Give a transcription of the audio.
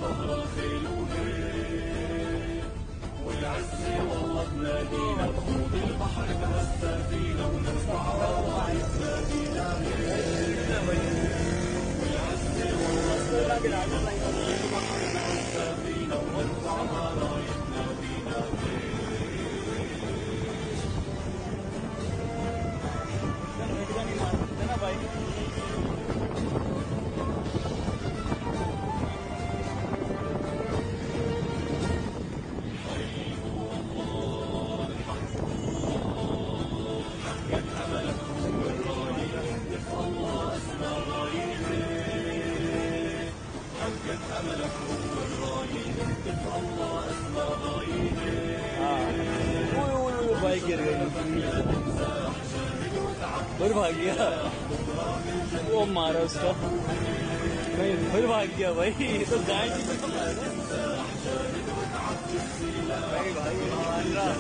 ظهر خيله والعز والله بنادينا بخوض البحر بهالسفينة فينا ونرفع رايتنا فينا والعز والله بنادينا بخوض البحر بهالسفينة ونرفع رايتنا فينا أملك هو الرايد انت الله اسمى رايد भाई गिर गई फिर भाग गया वो मारा उसका नहीं फिर भाग गया भाई ये तो गाय की तो भाई भाई मार रहा